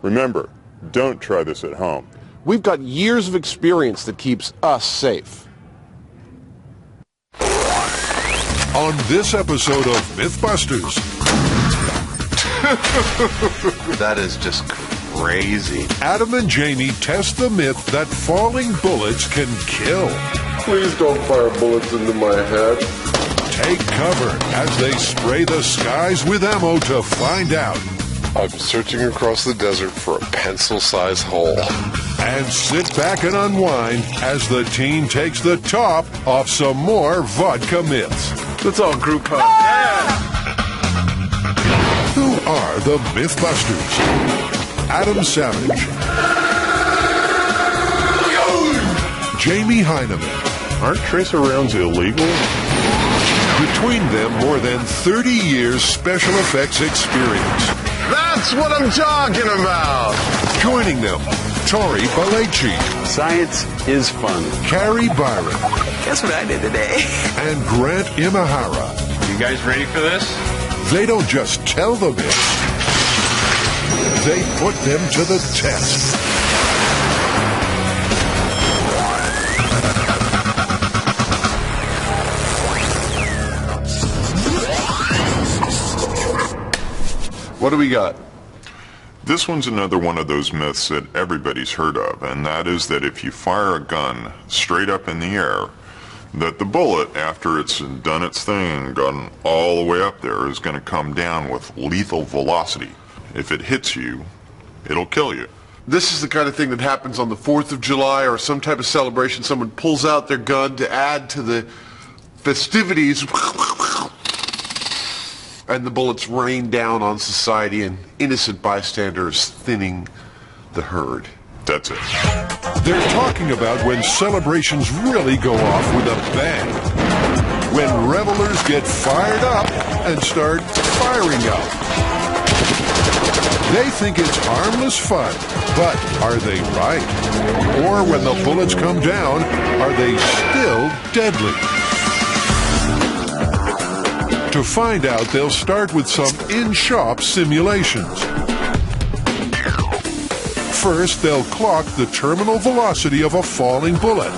Remember, don't try this at home. We've got years of experience that keeps us safe. On this episode of Mythbusters. That is just crazy. Adam and Jamie test the myth that falling bullets can kill. Please don't fire bullets into my head. Take cover as they spray the skies with ammo to find out. I'm searching across the desert for a pencil-sized hole. And sit back and unwind as the team takes the top off some more vodka myths. Let's all group hug. Who are the Mythbusters? Adam Savage. Jamie Heineman. Aren't tracer rounds illegal? Between them, more than 30 years special effects experience. That's what I'm talking about! Joining them, Tori Balachi. Science is fun. Carrie Byron. Guess what I did today? And Grant Imahara. You guys ready for this? They don't just tell the myths, they put them to the test. What do we got? This one's another one of those myths that everybody's heard of, and that is that if you fire a gun straight up in the air, that the bullet, after it's done its thing and gotten all the way up there, is going to come down with lethal velocity. If it hits you, it'll kill you. This is the kind of thing that happens on the 4th of July or some type of celebration. Someone pulls out their gun to add to the festivities, and the bullets rain down on society and innocent bystanders, thinning the herd. That's it. They're talking about when celebrations really go off with a bang. When revelers get fired up and start firing up. They think it's harmless fun, but are they right? Or when the bullets come down, are they still deadly? To find out, they'll start with some in-shop simulations. First, they'll clock the terminal velocity of a falling bullet.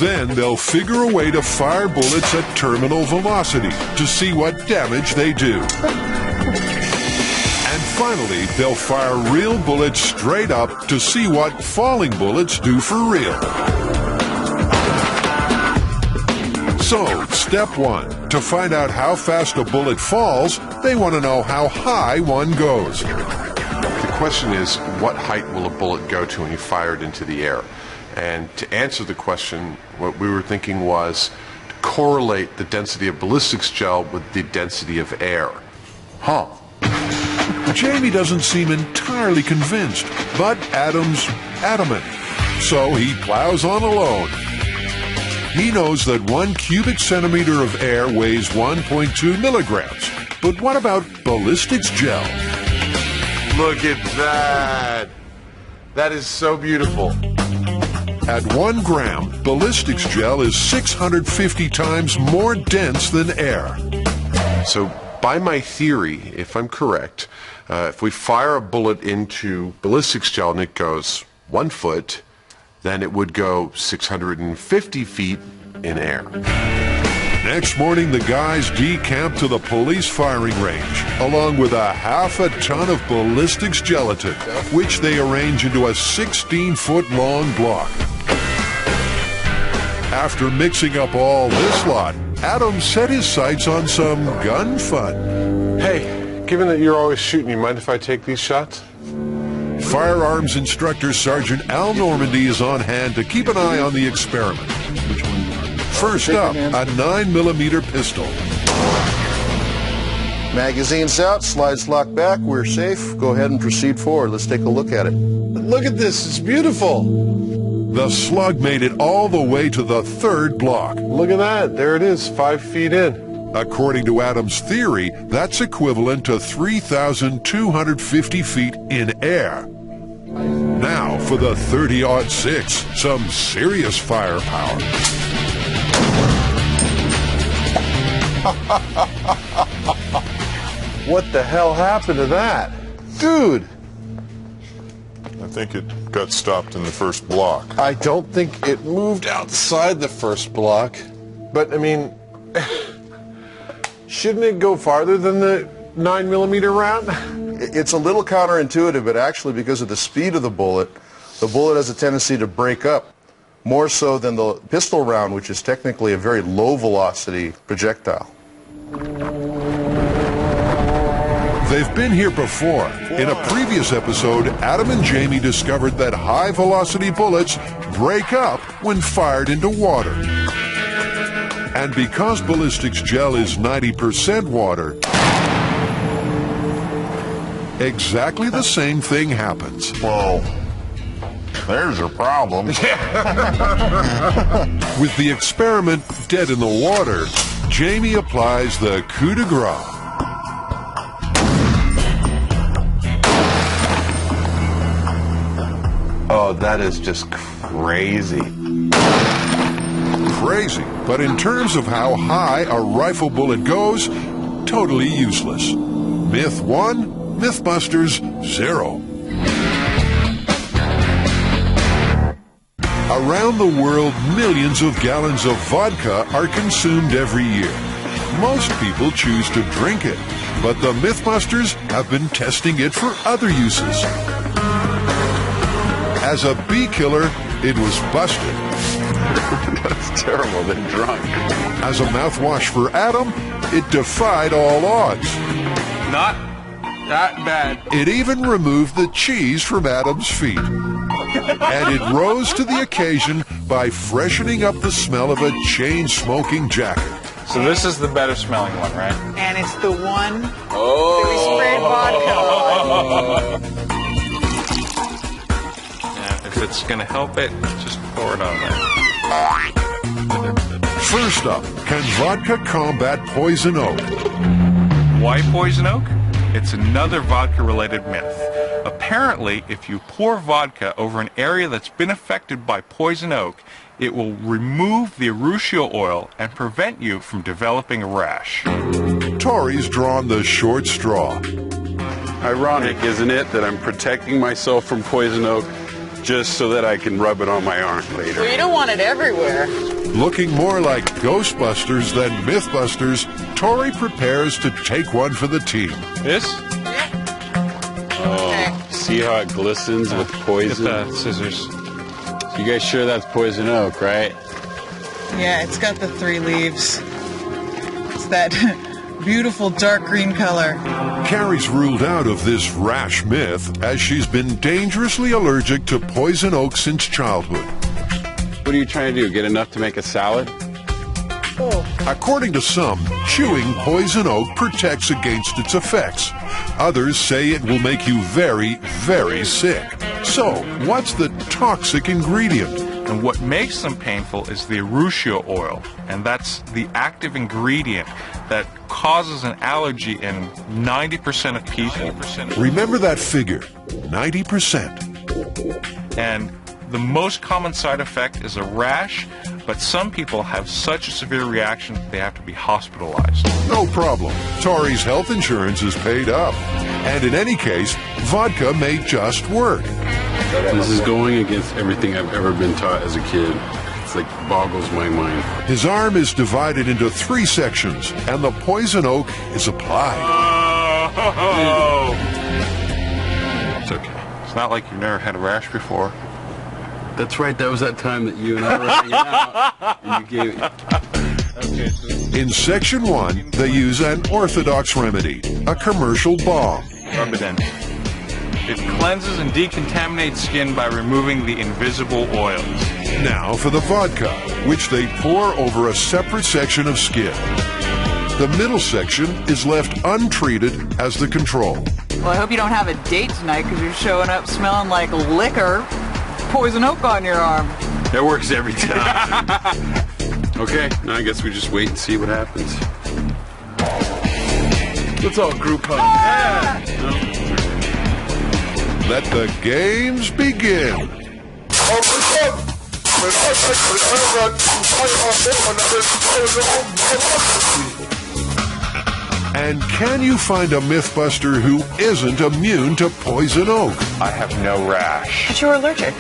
Then they'll figure a way to fire bullets at terminal velocity to see what damage they do. And finally, they'll fire real bullets straight up to see what falling bullets do for real. So, step one, to find out how fast a bullet falls, they want to know how high one goes. The question is, what height will a bullet go to when you fire it into the air? And to answer the question, what we were thinking was to correlate the density of ballistics gel with the density of air. Huh. Jamie doesn't seem entirely convinced, but Adam's adamant. So he plows on alone. He knows that 1 cubic centimeter of air weighs 1.2 milligrams. But what about ballistics gel? Look at that. That is so beautiful. At 1 gram, ballistics gel is 650 times more dense than air. So by my theory, if I'm correct, if we fire a bullet into ballistics gel and it goes 1 foot, then it would go 650 feet in air. Next morning, the guys decamp to the police firing range, along with a half a ton of ballistics gelatin, which they arrange into a 16-foot-long block. After mixing up all this lot, Adam set his sights on some gun fun. Hey, given that you're always shooting, you mind if I take these shots? Firearms instructor Sergeant Al Normandy is on hand to keep an eye on the experiment. First up, a 9mm pistol. Magazine's out, slides locked back, we're safe. Go ahead and proceed forward. Let's take a look at it. Look at this, it's beautiful. The slug made it all the way to the 3rd block. Look at that, there it is, 5 feet in. According to Adam's theory, that's equivalent to 3,250 feet in air. Now for the 30-06, some serious firepower. What the hell happened to that? Dude! I think it got stopped in the first block. I don't think it moved outside the first block. But, I mean, shouldn't it go farther than the 9mm round? It's a little counterintuitive, but actually because of the speed of the bullet has a tendency to break up, more so than the pistol round, which is technically a very low velocity projectile. They've been here before. In a previous episode, Adam and Jamie discovered that high-velocity bullets break up when fired into water. And because ballistics gel is 90% water, exactly the same thing happens. Well, there's a problem. With the experiment dead in the water, Jamie applies the coup de grace. Oh, that is just crazy. Crazy, but in terms of how high a rifle bullet goes, totally useless. Myth 1, Mythbusters 0. Around the world, millions of gallons of vodka are consumed every year. Most people choose to drink it, but the Mythbusters have been testing it for other uses. As a bee killer, it was busted. That's terrible. They're drunk. As a mouthwash for Adam, it defied all odds. Not that bad. It even removed the cheese from Adam's feet. And it rose to the occasion by freshening up the smell of a chain-smoking jacket. So this is the better smelling one, right? And it's the one that we sprayed vodka on. If it's going to help it, just pour it on there. First up, can vodka combat poison oak? Why poison oak? It's another vodka-related myth. Apparently, if you pour vodka over an area that's been affected by poison oak, it will remove the urushiol oil and prevent you from developing a rash. Tori's drawn the short straw. Ironic, isn't it, that I'm protecting myself from poison oak just so that I can rub it on my arm later? Well, you don't want it everywhere. Looking more like Ghostbusters than Mythbusters, Tori prepares to take one for the team. This? Oh, see how it glistens with poison? Get the scissors. You guys sure that's poison oak, right? Yeah, it's got the 3 leaves. It's that beautiful dark green color. Carrie's ruled out of this rash myth as she's been dangerously allergic to poison oak since childhood. What are you trying to do, get enough to make a salad? According to some, chewing poison oak protects against its effects. Others say it will make you very, very sick. So, what's the toxic ingredient? And what makes them painful is the urushiol oil, and that's the active ingredient that causes an allergy in 90% of people. Remember that figure, 90%. And the most common side effect is a rash, but some people have such a severe reaction that they have to be hospitalized. No problem. Tori's health insurance is paid up. And in any case, vodka may just work. This is going against everything I've ever been taught as a kid. It's like boggles my mind. His arm is divided into 3 sections, and the poison oak is applied. It's okay. It's not like you've never had a rash before. That's right, that was that time that you and I were hanging out, and you gave me... In section 1, they use an orthodox remedy, a commercial balm. Rub it in. It cleanses and decontaminates skin by removing the invisible oils. Now for the vodka, which they pour over a separate section of skin. The middle section is left untreated as the control. Well, I hope you don't have a date tonight because you're showing up smelling like liquor. Poison oak on your arm. That works every time. Okay, now I guess we just wait and see what happens. Let's all group hug. Let the games begin. And can you find a Mythbuster who isn't immune to poison oak? I have no rash. But you're allergic.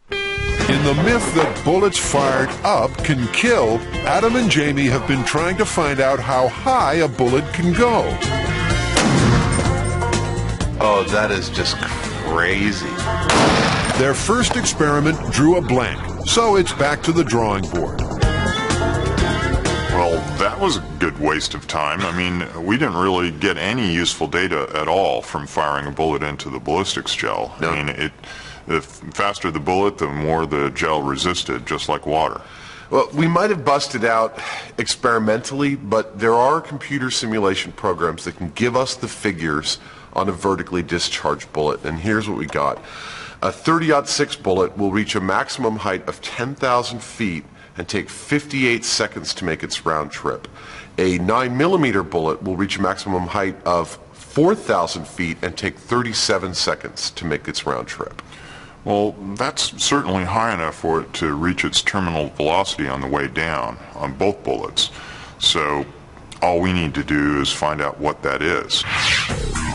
In the myth that bullets fired up can kill, Adam and Jamie have been trying to find out how high a bullet can go. Oh, that is just crazy. Their first experiment drew a blank, so it's back to the drawing board. Well, that was a good waste of time. I mean, we didn't really get any useful data at all from firing a bullet into the ballistics gel. No. I mean, the faster the bullet, the more the gel resisted, just like water. Well, we might have busted out experimentally, but there are computer simulation programs that can give us the figures on a vertically discharged bullet. And here's what we got. A 30-06 bullet will reach a maximum height of 10,000 feet and take 58 seconds to make its round trip. A 9mm bullet will reach a maximum height of 4,000 feet and take 37 seconds to make its round trip. Well, that's certainly high enough for it to reach its terminal velocity on the way down on both bullets. So all we need to do is find out what that is.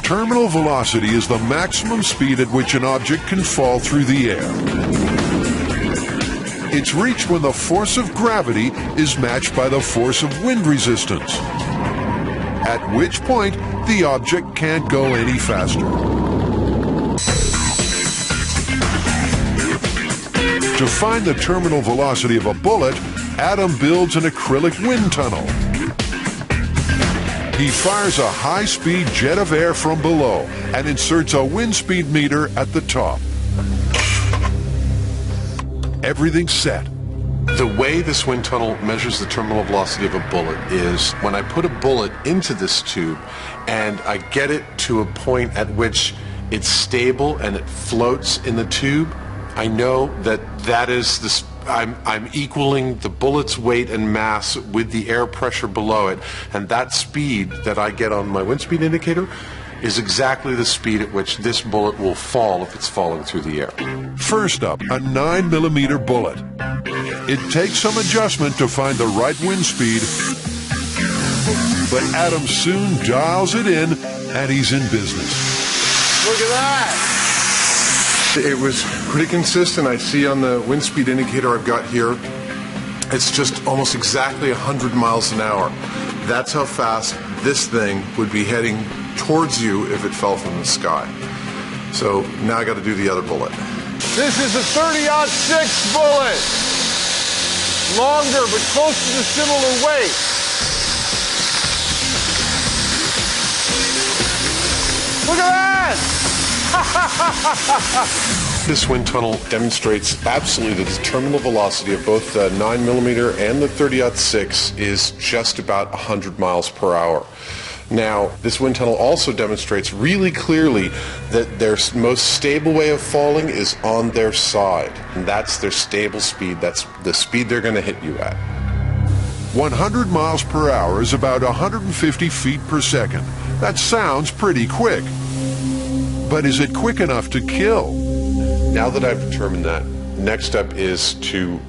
Terminal velocity is the maximum speed at which an object can fall through the air. It's reached when the force of gravity is matched by the force of wind resistance, at which point the object can't go any faster. To find the terminal velocity of a bullet, Adam builds an acrylic wind tunnel. He fires a high-speed jet of air from below and inserts a wind speed meter at the top. Everything's set. The way this wind tunnel measures the terminal velocity of a bullet is when I put a bullet into this tube and I get it to a point at which it's stable and it floats in the tube, I know that is this. I'm equaling the bullet's weight and mass with the air pressure below it, and that speed that I get on my wind speed indicator is exactly the speed at which this bullet will fall if it's falling through the air. First up, a 9mm bullet. It takes some adjustment to find the right wind speed, but Adam soon dials it in, and he's in business. Look at that! It was pretty consistent. I see on the wind speed indicator I've got here, it's just almost exactly 100 miles an hour. That's how fast this thing would be heading towards you if it fell from the sky. So now I got to do the other bullet. This is a 30-06 bullet. Longer, but close to the similar weight. Look at that! This wind tunnel demonstrates absolutely that the terminal velocity of both the 9mm and the 30-06 is just about 100 miles per hour. Now, this wind tunnel also demonstrates really clearly that their most stable way of falling is on their side, and that's their stable speed. That's the speed they're going to hit you at. 100 miles per hour is about 150 feet per second. That sounds pretty quick. But is it quick enough to kill? Now that I've determined that, next step is to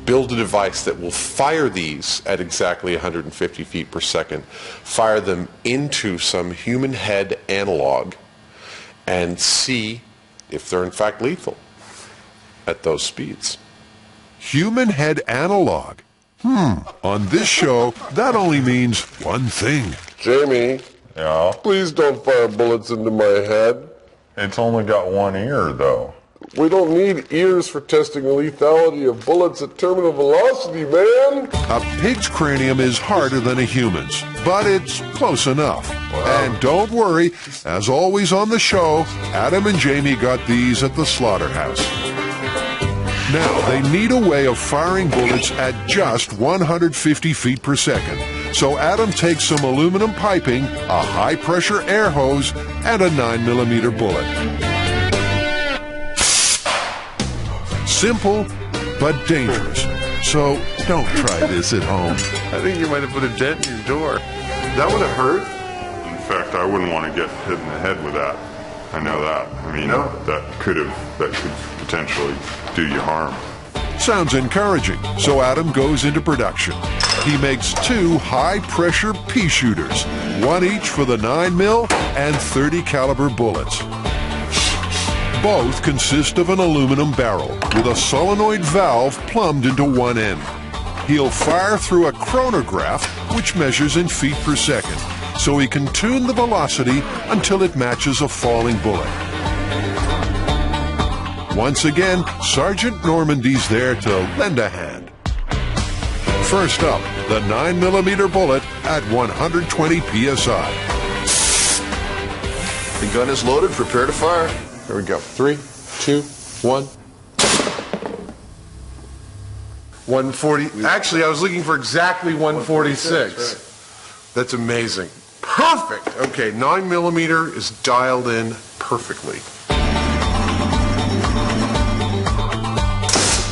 build a device that will fire these at exactly 150 feet per second, fire them into some human head analog, and see if they're in fact lethal at those speeds. Human head analog. On this show, that only means one thing. Jamie, Yeah, please don't fire bullets into my head. it's only got one ear, though. We don't need ears for testing the lethality of bullets at terminal velocity, man. A pig's cranium is harder than a human's, but it's close enough. And don't worry, as always on the show, Adam and Jamie got these at the slaughterhouse. Now, they need a way of firing bullets at just 150 feet per second. So Adam takes some aluminum piping, a high-pressure air hose, and a 9mm bullet. Simple, but dangerous. So don't try this at home. I think you might have put a dent in your door. That would have hurt. In fact, I wouldn't want to get hit in the head with that. I know that. I mean, that could potentially do you harm. Sounds encouraging, so Adam goes into production. He makes 2 high-pressure pea shooters, 1 each for the 9mm and 30 caliber bullets. Both consist of an aluminum barrel with a solenoid valve plumbed into one end. He'll fire through a chronograph, which measures in feet per second, so he can tune the velocity until it matches a falling bullet. Once again, Sergeant Normandy's there to lend a hand. First up, the 9mm bullet at 120 psi. The gun is loaded, prepare to fire. There we go. 3, 2, 1. 140. Actually, I was looking for exactly 146. That's amazing. Perfect. Okay, 9mm is dialed in perfectly.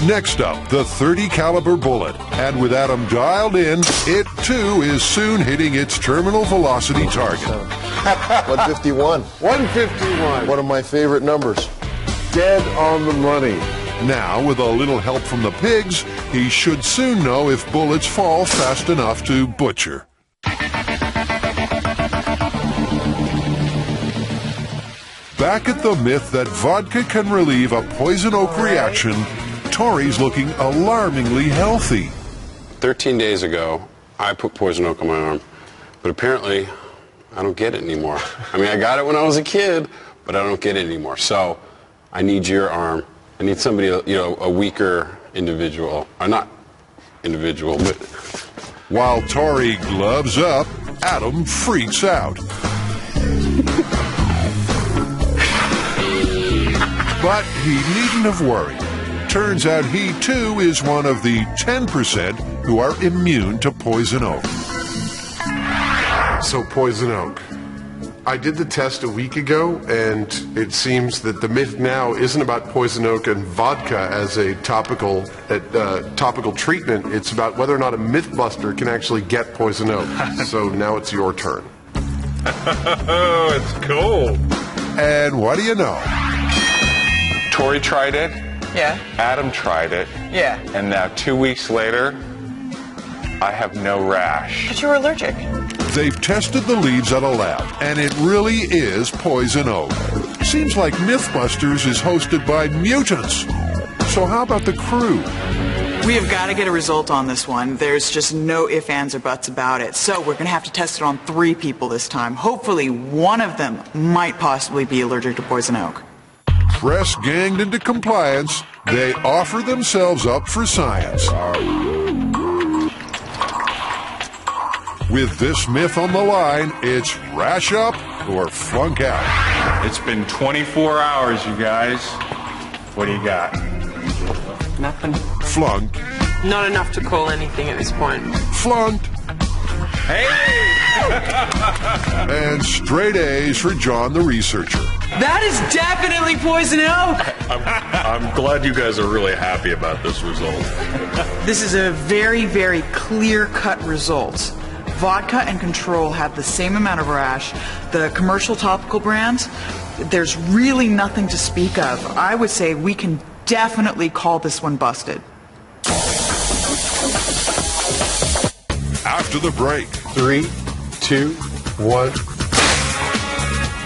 Next up, the 30 caliber bullet, and with Adam dialed in, it too is soon hitting its terminal velocity target. 151. 151. One of my favorite numbers. Dead on the money. Now, with a little help from the pigs, he should soon know if bullets fall fast enough to butcher. Back at the myth that vodka can relieve a poison oak reaction, Tori's looking alarmingly healthy. 13 days ago, I put poison oak on my arm, but apparently I don't get it anymore. I mean, I got it when I was a kid, but I don't get it anymore. So I need your arm. I need somebody, a weaker individual, or not individual, but... While Tori gloves up, Adam freaks out. But he needn't have worried. Turns out he too is one of the 10% who are immune to poison oak. So, poison oak. I did the test a week ago, and it seems that the myth now isn't about poison oak and vodka as a topical treatment. It's about whether or not a Mythbuster can actually get poison oak. So now it's your turn. Oh, it's cool. And what do you know? Tori tried it. Yeah. Adam tried it. Yeah. And now 2 weeks later, I have no rash. But you were allergic. They've tested the leaves at a lab, and it really is poison oak. Seems like Mythbusters is hosted by mutants. So how about the crew? We have got to get a result on this one. There's just no ifs, ands, or buts about it. So we're going to have to test it on 3 people this time. Hopefully one of them might possibly be allergic to poison oak. Press ganged into compliance, they offer themselves up for science. With this myth on the line, it's rash up or flunk out. It's been 24 hours, you guys. What do you got? Nothing. Flunked. Not enough to call anything at this point. Flunked. Hey! And straight A's for John the researcher. That is definitely poison oak. I'm glad you guys are really happy about this result. This is a very, very clear-cut result. Vodka and Control have the same amount of rash. The commercial topical brands, there's really nothing to speak of. I would say we can definitely call this one busted. After the break, 3, 2, 1.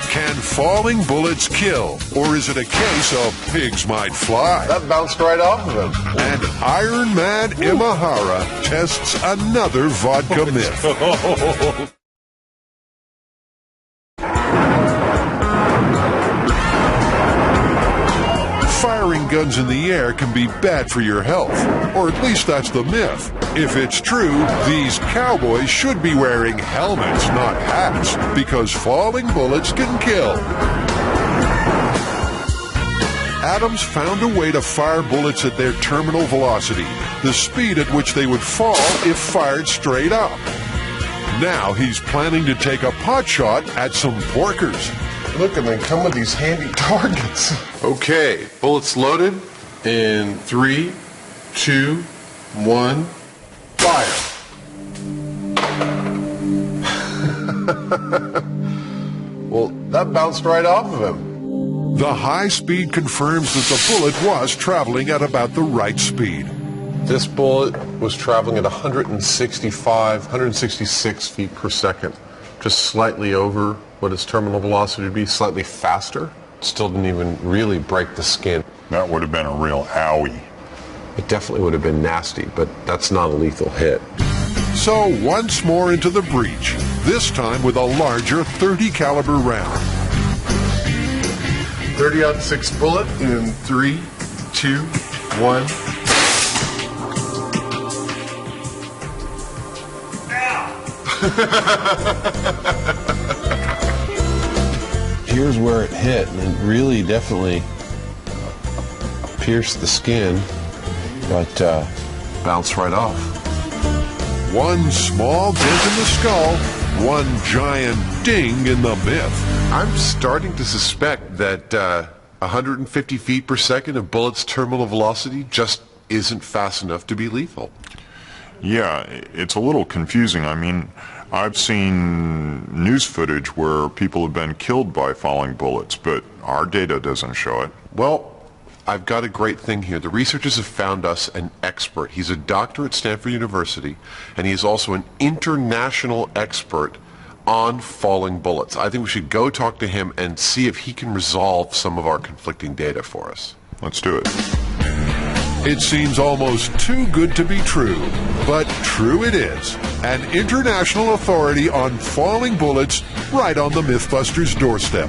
Can falling bullets kill, or is it a case of pigs might fly? That bounced right off of him. And Iron Man Imahara tests another vodka myth. Firing guns in the air can be bad for your health, or at least that's the myth. If it's true, these cowboys should be wearing helmets, not hats, because falling bullets can kill. Adams found a way to fire bullets at their terminal velocity, the speed at which they would fall if fired straight up. Now he's planning to take a pot shot at some porkers. Look, and they come with these handy targets. Okay, bullets loaded in 3, 2, 1, fire. Well, that bounced right off of him. The high speed confirms that the bullet was traveling at about the right speed. This bullet was traveling at 166 feet per second, just slightly over what its terminal velocity would be, slightly faster. Still didn't even really break the skin. That would have been a real owie. It definitely would have been nasty, but that's not a lethal hit. So once more into the breach, this time with a larger .30 caliber round. 30-06 bullet in 3, 2, 1. Here's where it hit, and it really definitely pierced the skin, but bounced right off. One small dent in the skull, one giant ding in the myth. I'm starting to suspect that 150 feet per second of bullet's terminal velocity just isn't fast enough to be lethal. Yeah, it's a little confusing. I mean, I've seen news footage where people have been killed by falling bullets, but our data doesn't show it. Well, I've got a great thing here. The researchers have found us an expert. He's a doctor at Stanford University, and he is also an international expert on falling bullets. I think we should go talk to him and see if he can resolve some of our conflicting data for us. Let's do it. It seems almost too good to be true, but true it is. An international authority on falling bullets right on the Mythbusters doorstep.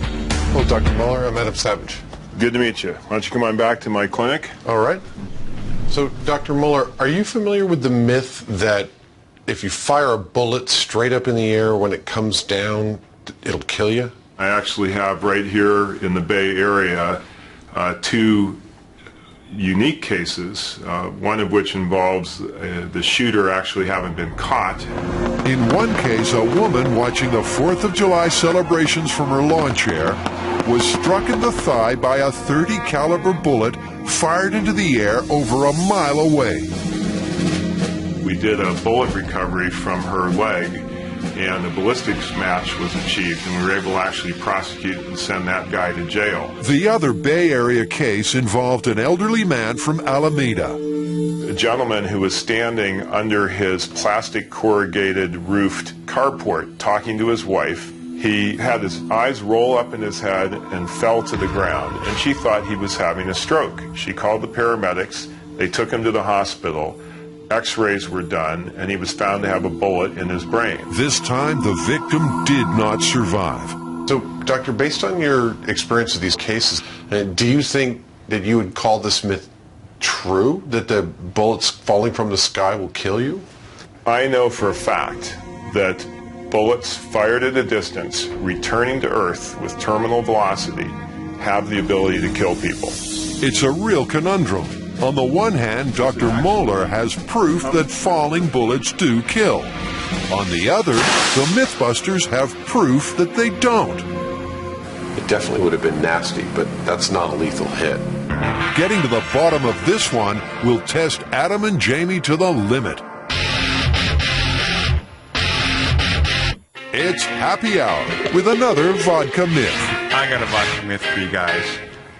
Well, Dr. Muller, I'm Adam Savage. Good to meet you. Why don't you come on back to my clinic? All right. So, Dr. Muller, are you familiar with the myth that if you fire a bullet straight up in the air, when it comes down, it'll kill you? I actually have right here in the Bay Area 2 unique cases, one of which involves the shooter actually having been caught. In one case, a woman watching the 4th of July celebrations from her lawn chair was struck in the thigh by a .30 caliber bullet fired into the air over a mile away. We did a bullet recovery from her leg, and the ballistics match was achieved, and we were able to actually prosecute and send that guy to jail. The other Bay Area case involved an elderly man from Alameda. A gentleman who was standing under his plastic corrugated roofed carport talking to his wife. He had his eyes roll up in his head and fell to the ground, and she thought he was having a stroke. She called the paramedics. They took him to the hospital. X-rays were done, and he was found to have a bullet in his brain. This time, the victim did not survive. So, Doctor, based on your experience with these cases, do you think that you would call this myth true, that the bullets falling from the sky will kill you? I know for a fact that bullets fired at a distance, returning to Earth with terminal velocity, have the ability to kill people. It's a real conundrum. On the one hand, Dr. Moeller has proof that falling bullets do kill. On the other, the Mythbusters have proof that they don't. It definitely would have been nasty, but that's not a lethal hit. Getting to the bottom of this one will test Adam and Jamie to the limit. It's happy hour with another vodka myth. I got a vodka myth for you guys.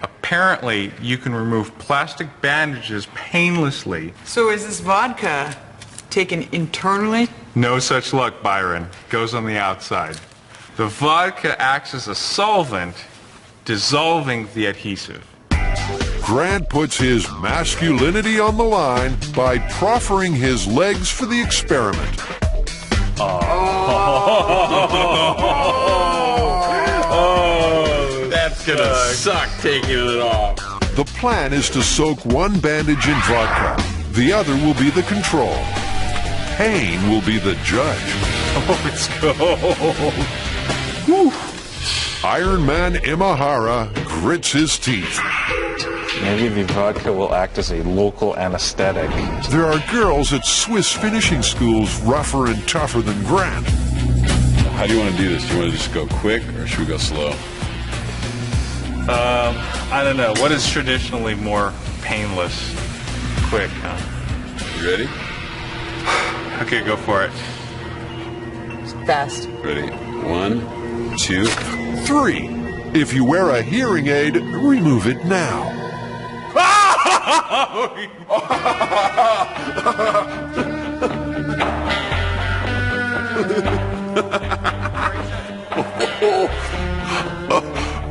Apparently, you can remove plastic bandages painlessly. So is this vodka taken internally? No such luck, Byron. Goes on the outside. The vodka acts as a solvent, dissolving the adhesive. Grant puts his masculinity on the line by proffering his legs for the experiment. That's gonna suck taking it off. The plan is to soak one bandage in vodka. The other will be the control. Pain will be the judge. Oh, it's cold. Whew. Iron Man Imahara grits his teeth. Maybe the vodka will act as a local anesthetic. There are girls at Swiss finishing schools rougher and tougher than Grant. How do you want to do this? Do you want to just go quick or should we go slow? I don't know. What is traditionally more painless? Quick, huh? You ready? Okay, go for it. Fast. Ready? 1, 2, 3. If you wear a hearing aid, remove it now.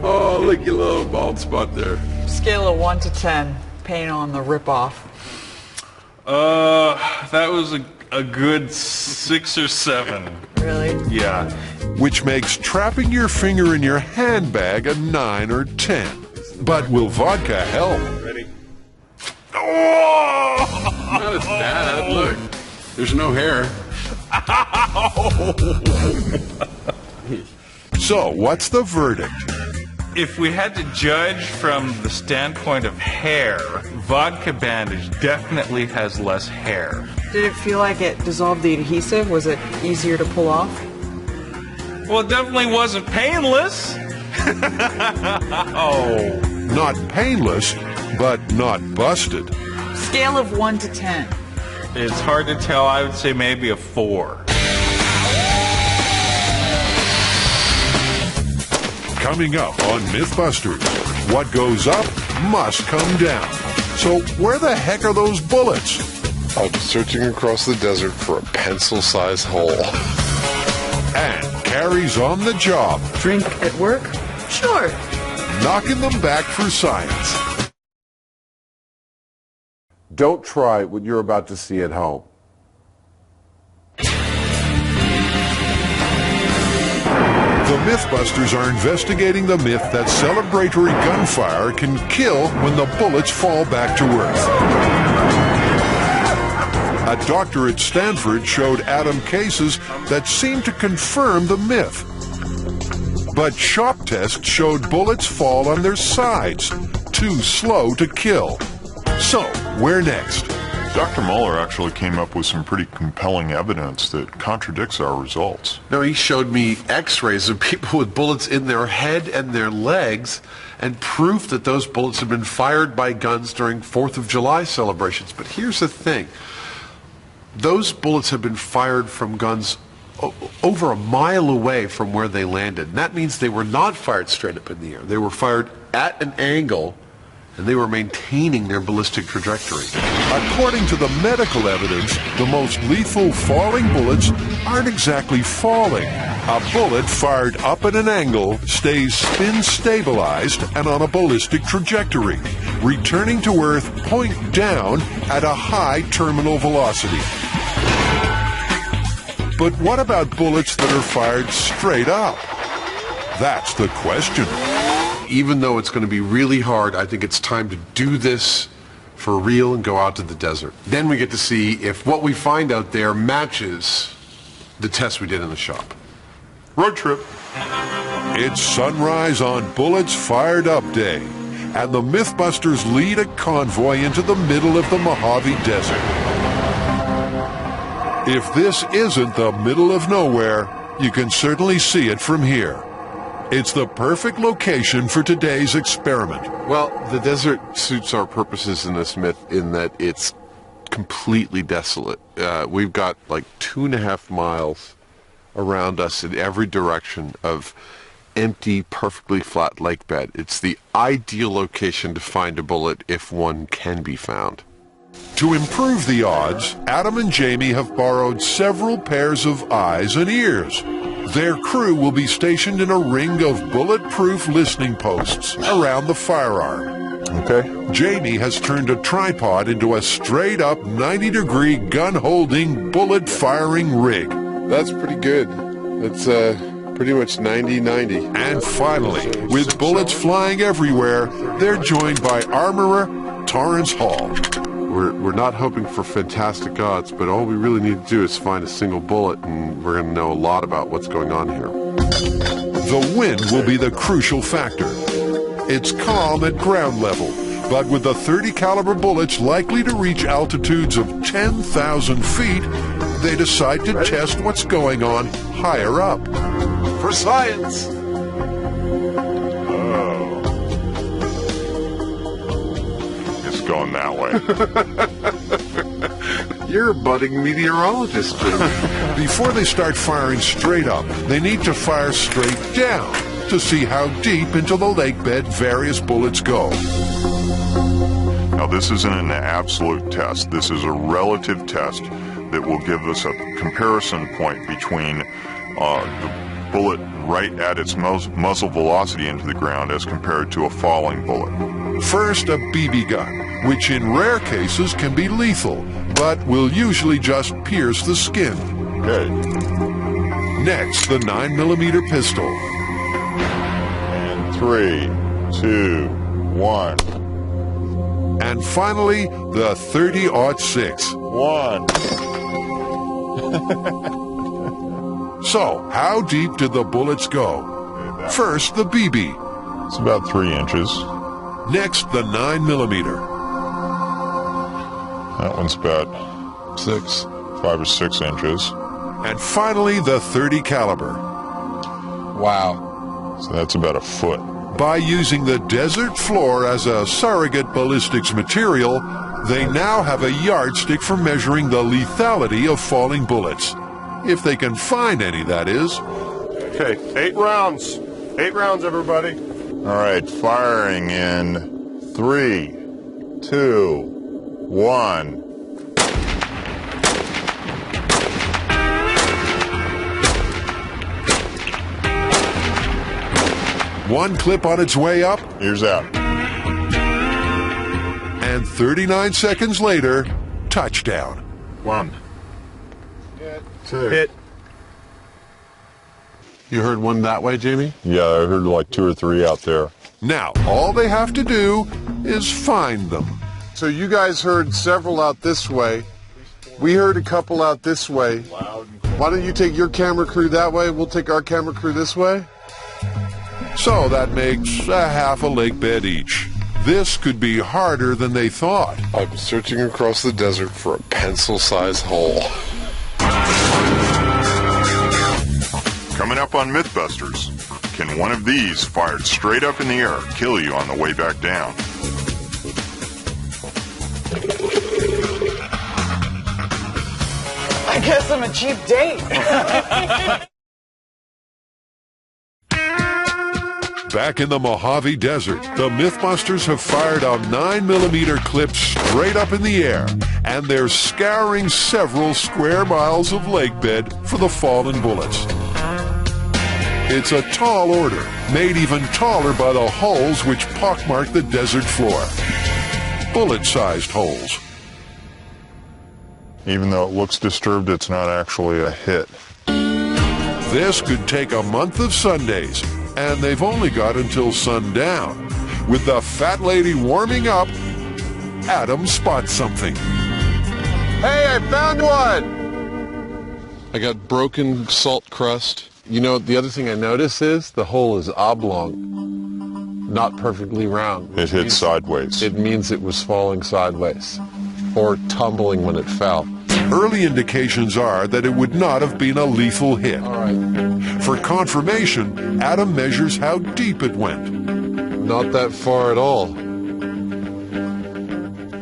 Oh, look, your little bald spot there. Scale of 1 to 10. Pain on the rip-off. That was a good 6 or 7. Really? Yeah. Which makes trapping your finger in your handbag a 9 or 10. But will vodka help? Ready? Not as bad. Look, there's no hair. So, what's the verdict? If we had to judge from the standpoint of hair, vodka bandage definitely has less hair. Did it feel like it dissolved the adhesive? Was it easier to pull off? Well, it definitely wasn't painless. Oh. Not painless, but not busted. Scale of 1 to 10. It's hard to tell. I would say maybe a 4. Coming up on Mythbusters, what goes up must come down. So where the heck are those bullets? I'm searching across the desert for a pencil-sized hole. And Carrie's on the job, Drink at work? Sure. knocking them back for science. Don't try what you're about to see at home. The Mythbusters are investigating the myth that celebratory gunfire can kill when the bullets fall back to earth. A doctor at Stanford showed Adam cases that seemed to confirm the myth. But shop tests showed bullets fall on their sides, too slow to kill. So, where next? Dr. Muller actually came up with some pretty compelling evidence that contradicts our results. No, he showed me x-rays of people with bullets in their head and their legs and proof that those bullets had been fired by guns during 4th of July celebrations. But here's the thing. Those bullets have been fired from guns over a mile away from where they landed. And that means they were not fired straight up in the air. They were fired at an angle, and they were maintaining their ballistic trajectory. According to the medical evidence, the most lethal falling bullets aren't exactly falling. A bullet fired up at an angle stays spin stabilized and on a ballistic trajectory, returning to Earth point down at a high terminal velocity. But what about bullets that are fired straight up? That's the question. Even though it's going to be really hard, I think it's time to do this for real and go out to the desert. Then we get to see if what we find out there matches the test we did in the shop. Road trip. It's sunrise on Bullets Fired Up Day, and the Mythbusters lead a convoy into the middle of the Mojave Desert. If this isn't the middle of nowhere, you can certainly see it from here. It's the perfect location for today's experiment. Well, the desert suits our purposes in this myth in that it's completely desolate. We've got like 2.5 miles around us in every direction of empty, perfectly flat lake bed. It's the ideal location to find a bullet if one can be found. To improve the odds, Adam and Jamie have borrowed several pairs of eyes and ears. Their crew will be stationed in a ring of bulletproof listening posts around the firearm. Okay. Jamie has turned a tripod into a straight-up 90-degree gun-holding, bullet-firing rig. That's pretty good. That's pretty much 90-90. And finally, with bullets flying everywhere, they're joined by armorer Torrance Hall. We're not hoping for fantastic odds, but all we really need to do is find a single bullet, and we're going to know a lot about what's going on here. The wind will be the crucial factor. It's calm at ground level, but with the .30 caliber bullets likely to reach altitudes of 10,000 feet, they decide to test what's going on higher up. For science! It's going that way. You're a budding meteorologist, Jimmy. Before they start firing straight up, they need to fire straight down. to see how deep into the lake bed various bullets go. Now, this isn't an absolute test. This is a relative test that will give us a comparison point between the bullet right at its muzzle velocity into the ground as compared to a falling bullet. First, a BB gun, which in rare cases can be lethal, but will usually just pierce the skin. Okay. Next, the 9mm pistol. And 3, 2, 1. And finally, the 30-06. 1. So, how deep did the bullets go? First, the BB. It's about 3 inches. Next, the 9mm. That one's about 5 or 6 inches. And finally, the .30 caliber. Wow. So that's about a foot. By using the desert floor as a surrogate ballistics material, they now have a yardstick for measuring the lethality of falling bullets. If they can find any, that is. Okay, 8 rounds. 8 rounds, everybody. All right, firing in 3, 2, 1. One clip on its way up. Ears out. And 39 seconds later, touchdown. 1. 2. Hit. You heard one that way, Jamie? Yeah, I heard like 2 or 3 out there. Now, all they have to do is find them. So you guys heard several out this way. We heard a couple out this way. Why don't you take your camera crew that way? We'll take our camera crew this way. So that makes a half a lake bed each. This could be harder than they thought. I'm searching across the desert for a pencil-sized hole. Coming up on Mythbusters, can one of these fired straight up in the air kill you on the way back down? I guess I'm a cheap date. Back in the Mojave Desert, the Mythbusters have fired a 9mm clip straight up in the air, and they're scouring several square miles of lake bed for the fallen bullets. It's a tall order, made even taller by the holes which pockmark the desert floor. Bullet-sized holes. Even though it looks disturbed, it's not actually a hit. This could take a month of Sundays, and they've only got until sundown. With the fat lady warming up, Adam spots something. Hey, I found one! I got broken salt crust. You know, the other thing I notice is the hole is oblong, not perfectly round. It hit sideways. It means it was falling sideways or tumbling when it fell. Early indications are that it would not have been a lethal hit. All right. For confirmation, Adam measures how deep it went. Not that far at all.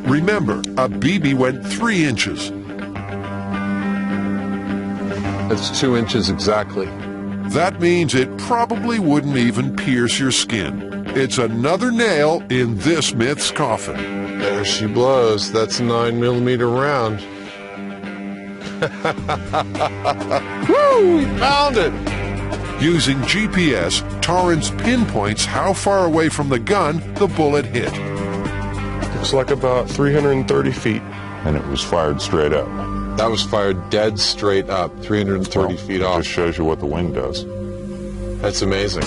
Remember, a BB went 3 inches. It's 2 inches exactly. That means it probably wouldn't even pierce your skin. It's another nail in this myth's coffin. There she blows. That's a 9mm round. Woo! We found it! Using GPS, Torrance pinpoints how far away from the gun the bullet hit. Looks like about 330 feet. And it was fired straight up. That was fired dead straight up, 330 feet off. Just shows you what the wind does. That's amazing.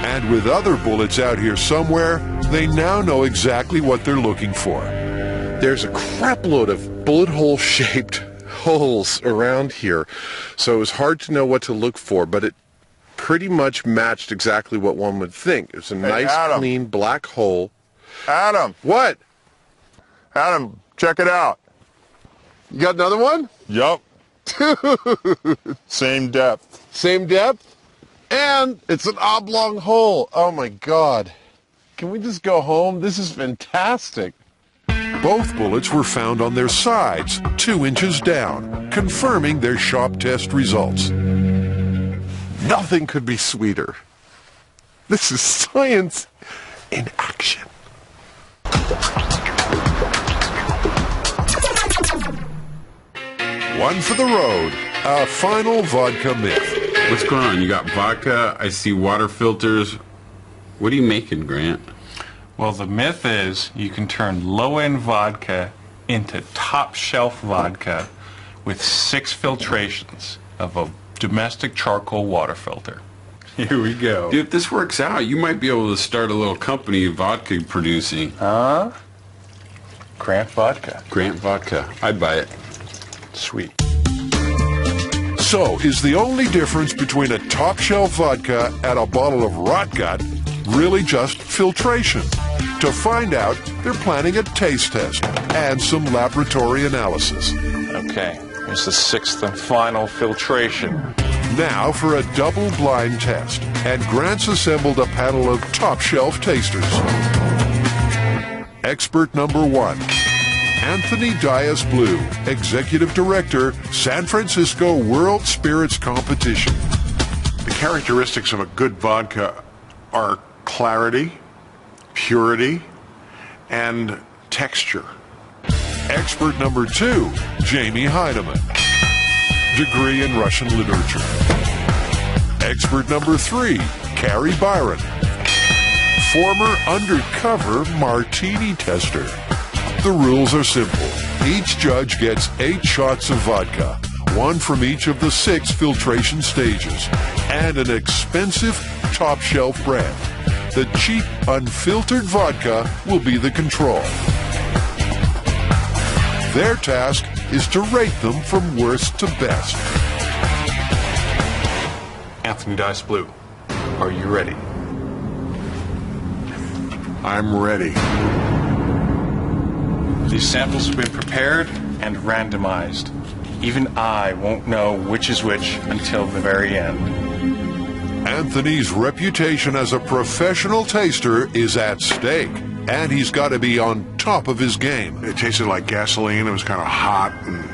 And with other bullets out here somewhere, they now know exactly what they're looking for. There's a crap load of bullet hole-shaped holes around here, so it was hard to know what to look for, but it pretty much matched exactly what one would think. It's a nice, Adam. clean black hole. Adam! What? Adam, check it out. You got another one? Yup. Same depth. Same depth? And it's an oblong hole. Oh my God. Can we just go home? This is fantastic. Both bullets were found on their sides, 2 inches down, confirming their shop test results. Nothing could be sweeter. This is science in action. One for the road. A final vodka myth. What's going on? You got vodka, I see water filters. What are you making, Grant? Well, the myth is you can turn low-end vodka into top-shelf vodka with 6 filtrations of a domestic charcoal water filter. Here we go. Dude, if this works out, you might be able to start a little company of vodka producing. Grant Vodka. Grant Vodka. I'd buy it. Sweet. So, is the only difference between a top-shelf vodka and a bottle of rot gut really just filtration? To find out, they're planning a taste test and some laboratory analysis. Okay, here's the 6th and final filtration. Now for a double-blind test, and Grant's assembled a panel of top-shelf tasters. Expert number 1. Anthony Dias Blue, Executive Director, San Francisco World Spirits Competition. The characteristics of a good vodka are clarity, purity, and texture. Expert number 2, Jamie Heineman, degree in Russian literature. Expert number 3, Carrie Byron, former undercover martini tester. The rules are simple. Each judge gets 8 shots of vodka, 1 from each of the 6 filtration stages, and an expensive top-shelf brand. The cheap, unfiltered vodka will be the control. Their task is to rate them from worst to best. Anthony Dice Blue, are you ready? I'm ready. These samples have been prepared and randomized. Even I won't know which is which until the very end. Anthony's reputation as a professional taster is at stake, and he's got to be on top of his game. It tasted like gasoline. It was kind of hot. And,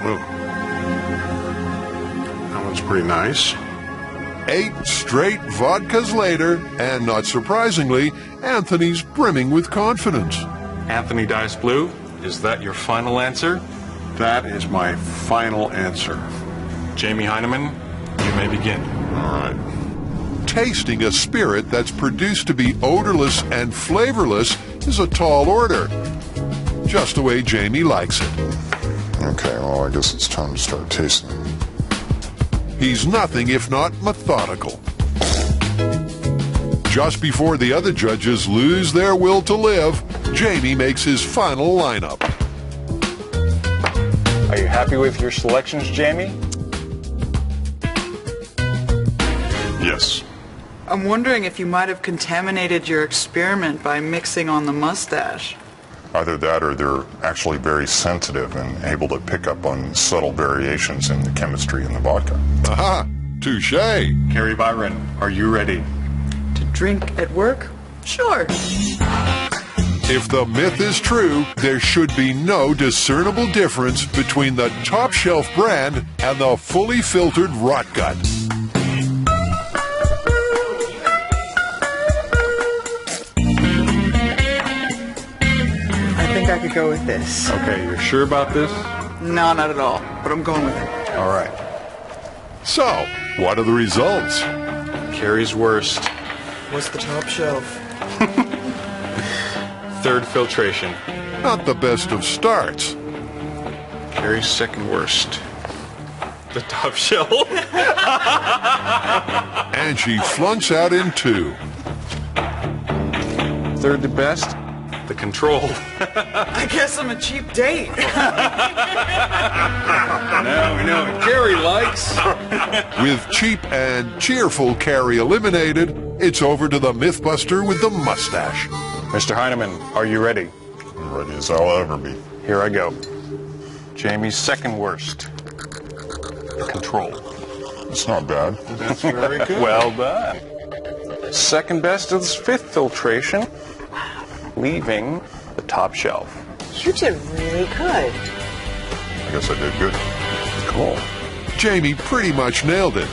well, that one's pretty nice. 8 straight vodkas later, and not surprisingly, Anthony's brimming with confidence. Anthony Dice Blue, is that your final answer? That is my final answer. Jamie Heineman, you may begin. All right. Tasting a spirit that's produced to be odorless and flavorless is a tall order. Just the way Jamie likes it. Okay, well, I guess it's time to start tasting. He's nothing if not methodical. Just before the other judges lose their will to live, Jamie makes his final lineup. Are you happy with your selections, Jamie? Yes. I'm wondering if you might have contaminated your experiment by mixing on the mustache. Either that or they're actually very sensitive and able to pick up on subtle variations in the chemistry in the vodka. Aha! Touché! Carrie Byron, are you ready? To drink at work? Sure. If the myth is true, there should be no discernible difference between the top-shelf brand and the fully filtered rot gut. I think I could go with this. Okay, you're sure about this? No, not at all, but I'm going with it. All right. So, what are the results? Carrie's worst. What's the top shelf? 3rd filtration. Not the best of starts. Carrie's 2nd worst. The top shelf. And she flunks out in 2. 3rd to best. The control. I guess I'm a cheap date. Now we know what Carrie likes. With cheap and cheerful Carrie eliminated, it's over to the Mythbuster with the mustache. Mr. Heineman, are you ready? I'm ready as I'll ever be. Here I go. Jamie's 2nd worst. The control. It's not bad. That's very good. Well done. 2nd best is 5th filtration, leaving the top shelf. You did really good. I guess I did good. Cool. Jamie pretty much nailed it.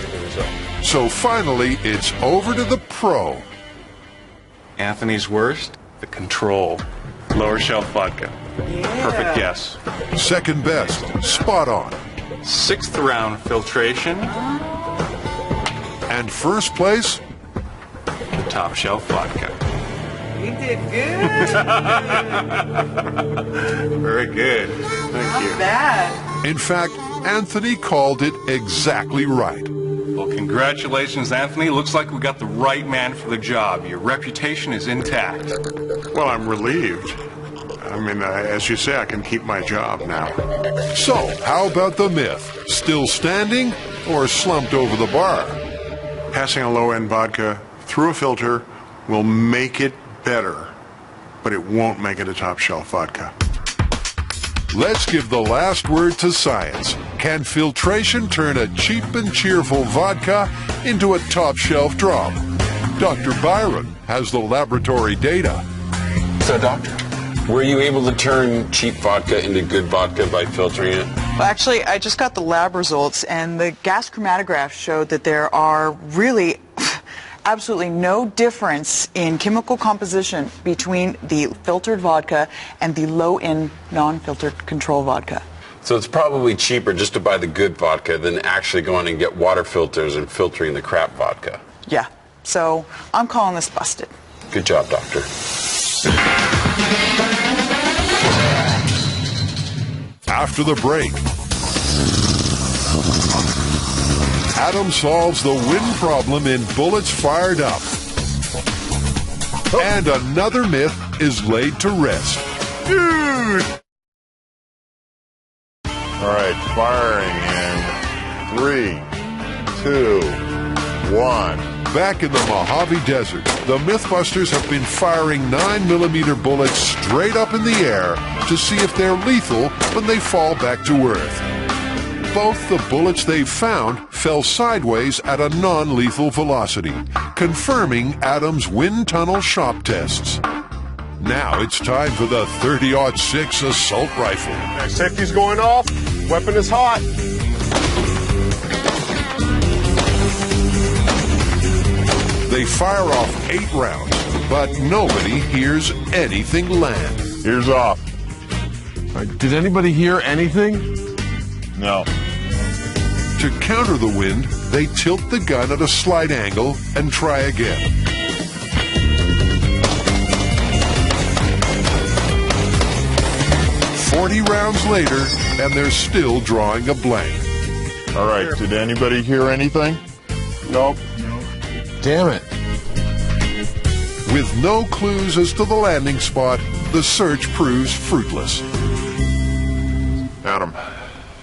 So finally, it's over to the pro. Anthony's worst, the control. Lower shelf vodka. Perfect guess. Second best, spot on. 6th round filtration, And first place, the top shelf vodka. You did good. Very good. Thank you. Bad. in fact, Anthony called it exactly right. Well, congratulations, Anthony. Looks like we got the right man for the job. Your reputation is intact. Well, I'm relieved. I mean, as you say, I can keep my job now. So, how about the myth? Still standing or slumped over the bar? Passing a low-end vodka through a filter will make it better, but it won't make it a top-shelf vodka. Let's give the last word to science. Can filtration turn a cheap and cheerful vodka into a top-shelf drop? Dr. Byron has the laboratory data. So, Doctor, were you able to turn cheap vodka into good vodka by filtering it? Well, actually, I just got the lab results, and the gas chromatograph showed that there are really absolutely no difference in chemical composition between the filtered vodka and the low-end non-filtered control vodka. So it's probably cheaper just to buy the good vodka than actually going and get water filters and filtering the crap vodka. Yeah, so I'm calling this busted. Good job, Doctor. After the break, Adam solves the wind problem in Bullets Fired Up. And another myth is laid to rest. Dude! All right, firing in 3, 2, 1. Back in the Mojave Desert, the Mythbusters have been firing 9mm bullets straight up in the air to see if they're lethal when they fall back to Earth. Both the bullets they've found fell sideways at a non-lethal velocity, confirming Adam's wind tunnel shock tests. Now it's time for the 30-06 assault rifle. Safety's going off. Weapon is hot. They fire off 8 rounds, but nobody hears anything land. Ears off. Did anybody hear anything? No. To counter the wind, they tilt the gun at a slight angle and try again. "40 rounds later, and they're still drawing a blank. All right, did anybody hear anything? Nope. Damn it. With no clues as to the landing spot, the search proves fruitless. Adam,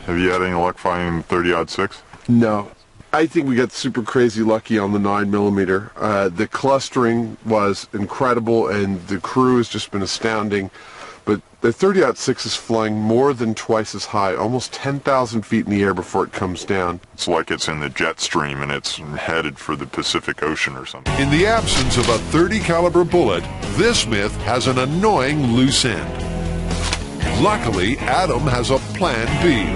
have you had any luck finding 30-06? No. I think we got super crazy lucky on the 9mm. The clustering was incredible, and the crew has just been astounding. But the 30-06 is flying more than twice as high, almost 10,000 feet in the air before it comes down. It's like it's in the jet stream and it's headed for the Pacific Ocean or something. In the absence of a .30 caliber bullet, this myth has an annoying loose end. Luckily, Adam has a plan B.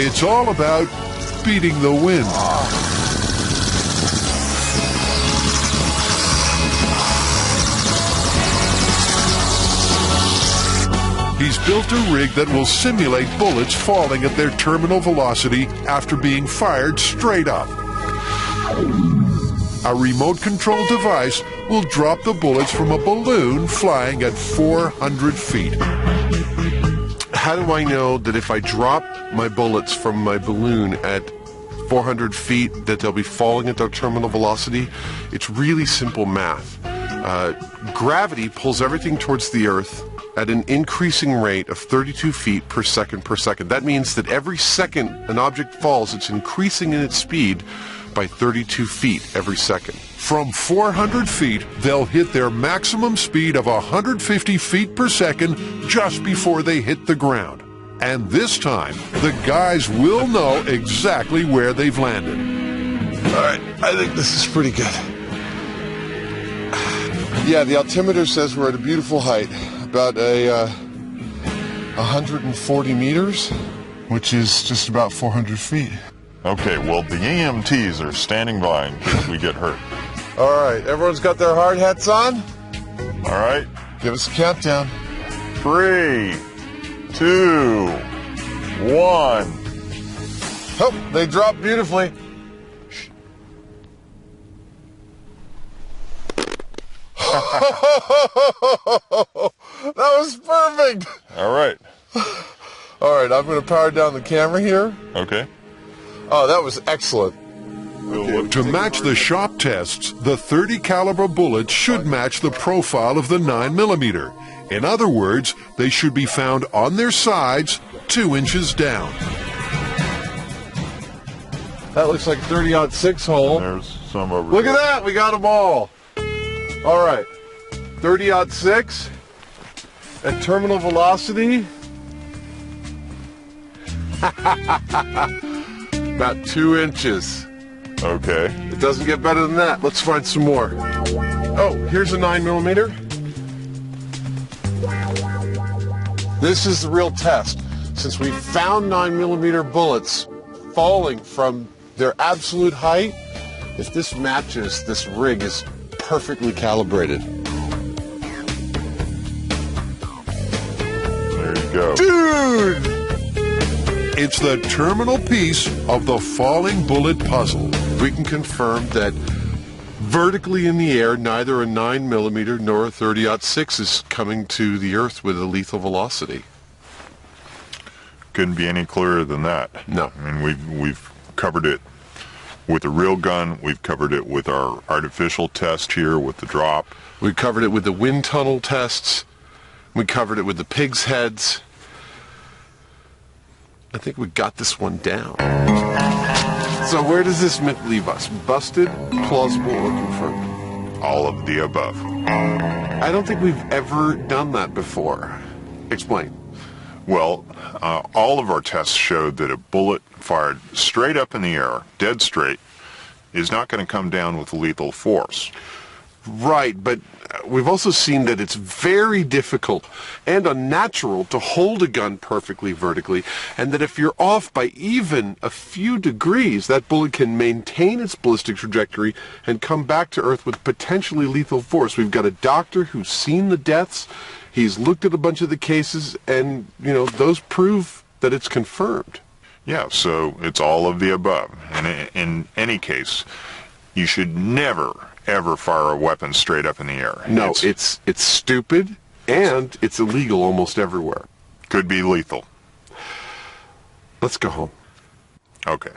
It's all about beating the wind. He's built a rig that will simulate bullets falling at their terminal velocity after being fired straight up. A remote control device will drop the bullets from a balloon flying at 400 feet. How do I know that if I drop my bullets from my balloon at 400 feet that they'll be falling at their terminal velocity? It's really simple math. Gravity pulls everything towards the Earth at an increasing rate of 32 feet per second per second. That means that every second an object falls, it's increasing in its speed by 32 feet every second. From 400 feet, they'll hit their maximum speed of 150 feet per second just before they hit the ground. And this time, the guys will know exactly where they've landed. All right, I think this is pretty good. Yeah, the altimeter says we're at a beautiful height, about 140 meters, which is just about 400 feet. Okay, well, the EMTs are standing by in case we get hurt. All right, everyone's got their hard hats on? All right, Give us a countdown. 3, 2, 1. Oh, they dropped beautifully. That was perfect. All right. All right, I'm going to power down the camera here. Okay. Oh, that was excellent. To match the shop tests, the .30 caliber bullets should match the profile of the 9mm. In other words, they should be found on their sides, 2 inches down. That looks like a 30-06 hole. There's some over Look here. at that, we got them all. All right, 30-06 at terminal velocity. About 2 inches. Okay. It doesn't get better than that. Let's find some more. Oh, here's a 9mm. This is the real test. Since we found 9mm bullets falling from their absolute height, if this matches, this rig is perfectly calibrated. There you go. Dude! It's the terminal piece of the falling bullet puzzle. We can confirm that vertically in the air, neither a 9mm nor a 30-06 is coming to the Earth with a lethal velocity. Couldn't be any clearer than that. No. I mean, we've covered it with a real gun. We've covered it with our artificial test here with the drop. We covered it with the wind tunnel tests. We covered it with the pigs' heads. I think we got this one down. So where does this myth leave us? Busted, plausible, or confirmed? All of the above. I don't think we've ever done that before. Explain. Well, all of our tests showed that a bullet fired straight up in the air, dead straight, is not going to come down with lethal force. Right, but we've also seen that it's very difficult and unnatural to hold a gun perfectly vertically, and that if you're off by even a few degrees, that bullet can maintain its ballistic trajectory and come back to Earth with potentially lethal force. We've got a doctor who's seen the deaths, he's looked at a bunch of the cases, and, you know, those prove that it's confirmed. Yeah, so it's all of the above. And in any case, you should never, ever fire a weapon straight up in the air. No, it's stupid, and it's illegal almost everywhere. Could be lethal. Let's go home. Okay.